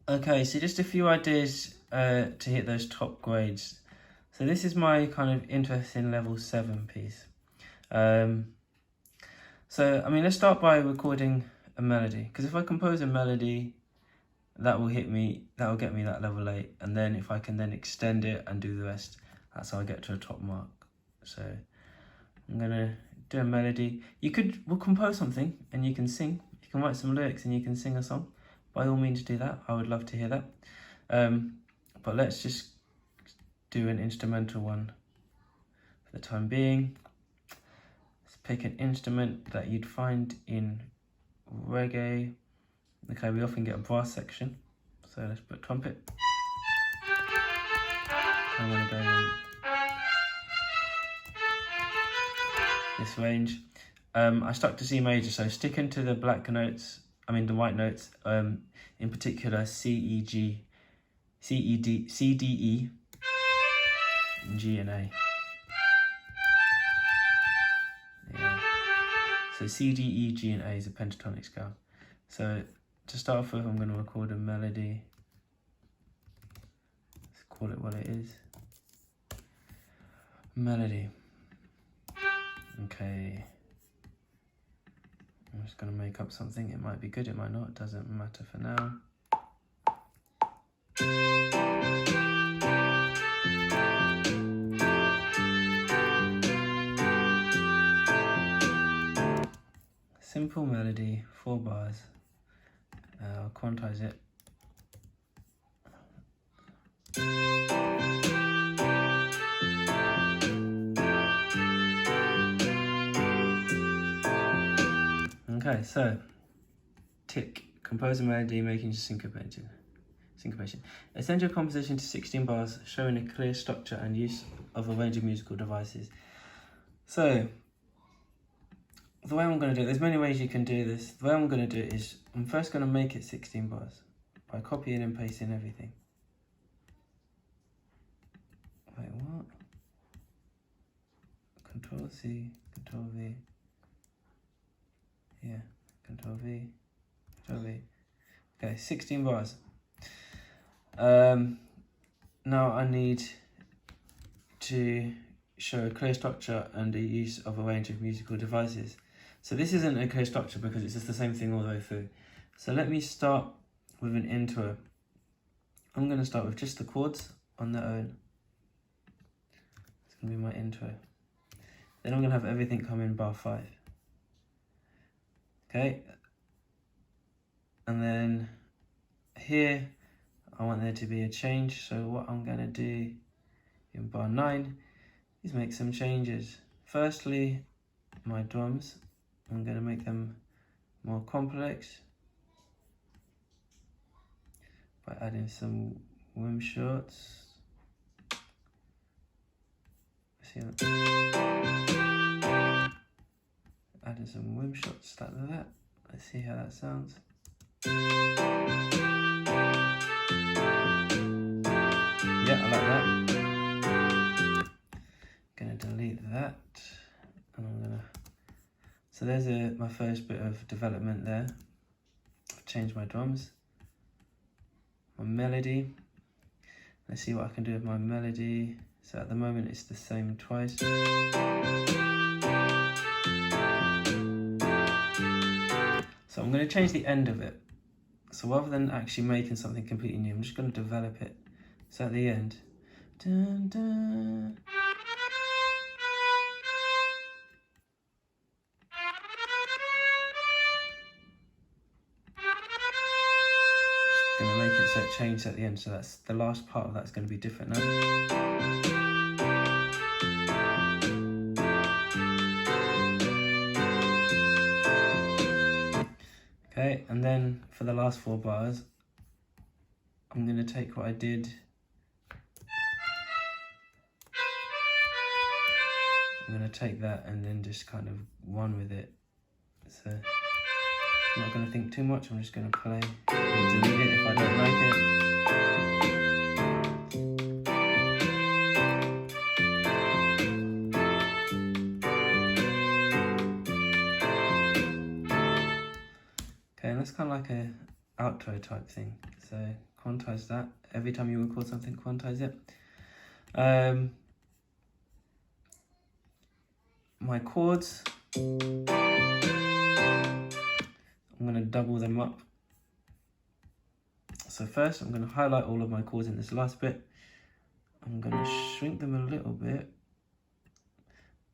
Okay, so just a few ideas to hit those top grades. So this is my kind of interesting level 7 piece. So, I mean, let's start by recording a melody. Because if I compose a melody, that will get me that level 8. And then if I can then extend it and do the rest, that's how I get to a top mark. So I'm going to do a melody. We'll compose something and you can sing. You can write some lyrics and you can sing a song. By all means do that. I would love to hear that. But let's just do an instrumental one for the time being. Let's pick an instrument that you'd find in reggae. Okay, we often get a brass section. So let's put trumpet. I'm going to go in this range. I stuck to C major, so sticking to the the white notes, in particular C, E, G, C, E, D, C, D, E, and G and A. Yeah. So C, D, E, G, and A is a pentatonic scale. So to start off with, I'm going to record a melody. Let's call it what it is. Melody. Okay. I'm just going to make up something. It might be good, it might not. It doesn't matter for now. Simple melody, 4 bars. I'll quantize it. Okay, so tick, compose a melody making syncopation. Essential composition to 16 bars, showing a clear structure and use of a range of musical devices. So the way I'm going to do it, there's many ways you can do this. The way I'm going to do it is, I'm first going to make it 16 bars by copying and pasting everything. Wait, what? Control C, Control V. Yeah, Control V, Control V. Okay, 16 bars. Now I need to show a clear structure and the use of a range of musical devices. So this isn't a clear structure because it's just the same thing all the way through. So let me start with an intro. I'm going to start with just the chords on their own. It's going to be my intro. Then I'm going to have everything come in bar 5. Okay. And then here, I want there to be a change. So what I'm going to do in bar 9 is make some changes. Firstly, my drums, I'm going to make them more complex by adding some whim shots. See that? Adding some whim shots like that. Let's see how that sounds. Yeah, I like that. Gonna delete that, and I'm gonna. So there's my first bit of development there. I've changed my drums, my melody. Let's see what I can do with my melody. So at the moment it's the same twice. So I'm going to change the end of it. So rather than actually making something completely new, I'm just going to develop it. So at the end, dun, dun. Going to make it so it changes at the end. So that's the last part of that's going to be different now. Okay, and then for the last 4 bars, I'm going to take what I did. I'm going to take that and then just kind of run with it. So I'm not going to think too much, I'm just going to play and delete it if I don't like it. Okay, and that's kind of like a outro type thing. So quantize that. Every time you record something, quantize it. My chords, I'm going to double them up. So first I'm going to highlight all of my chords in this last bit. I'm going to shrink them a little bit,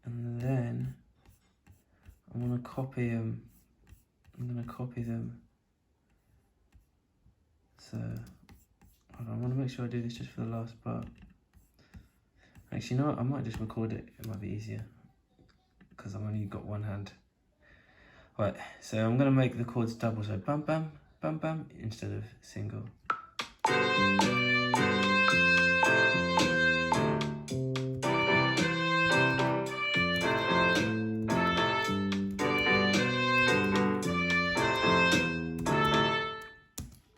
and then I'm going to copy them. So hold on, I want to make sure I do this just for the last part. Actually, you know what? I might just record it. It might be easier because I've only got one hand. Right, so I'm going to make the chords double. So bam, bam, bam, bam, instead of single.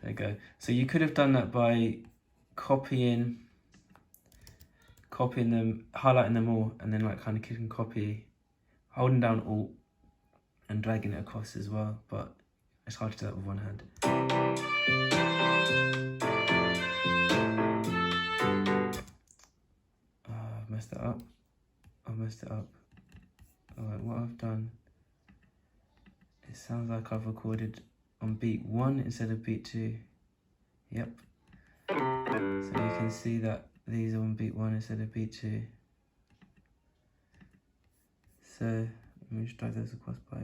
There you go. So you could have done that by copying them, highlighting them all, and then like kind of clicking copy, holding down Alt and dragging it across as well, but it's hard to do that with one hand. Oh, I've messed it up. Alright, what I've done, it sounds like I've recorded on beat 1 instead of beat 2. Yep. So you can see that these are on beat 1 instead of beat 2. So let me just drag those across by.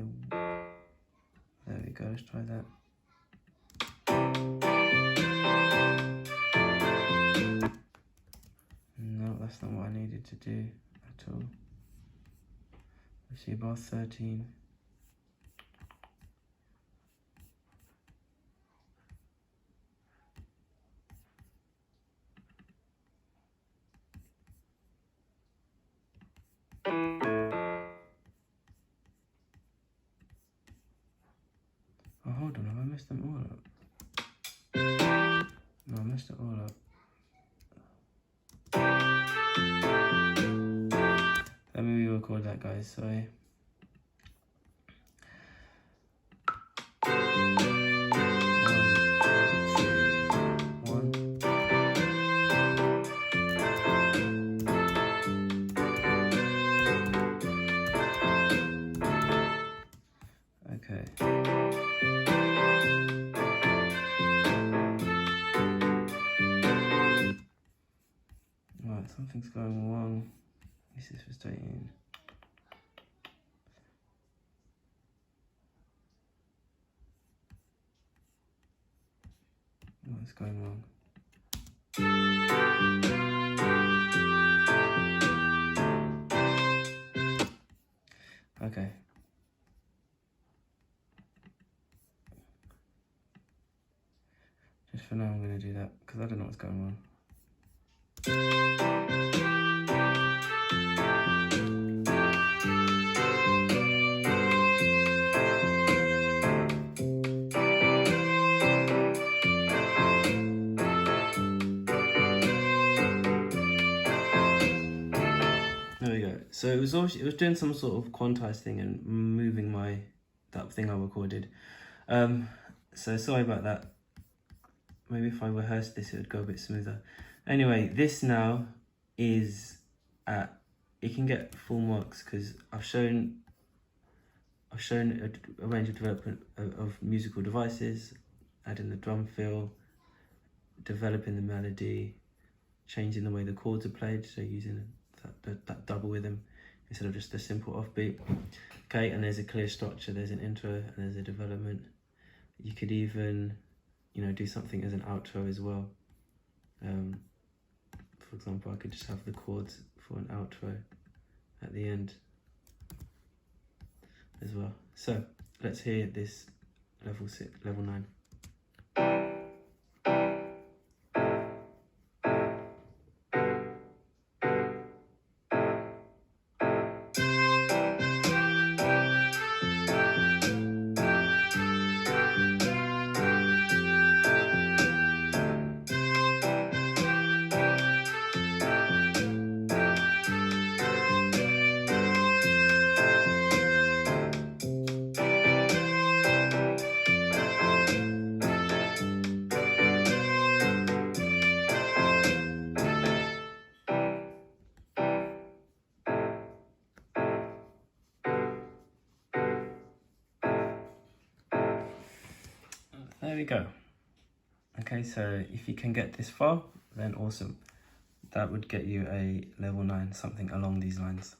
There we go, let's try that. No, that's not what I needed to do at all. Let's see, bar 13. Oh, hold on, have I messed them all up? No, I messed it all up. Let me re-record that, guys, sorry. Okay. Right, something's going wrong. This is frustrating. What's going wrong? Okay. Just for now, I'm going to do that because I don't know what's going on. There we go. So it was doing some sort of quantize thing and moving that thing I recorded. So sorry about that. Maybe if I rehearsed this, it would go a bit smoother. Anyway, this now is it can get full marks because I've shown a range of development of musical devices, adding the drum fill, developing the melody, changing the way the chords are played, so using that double rhythm instead of just a simple offbeat. Okay, and there's a clear structure, there's an intro and there's a development. You could even, do something as an outro as well. For example, I could just have the chords for an outro at the end as well. So let's hear this level 9. There we go. Okay, so if you can get this far, then awesome. That would get you a level 9, something along these lines.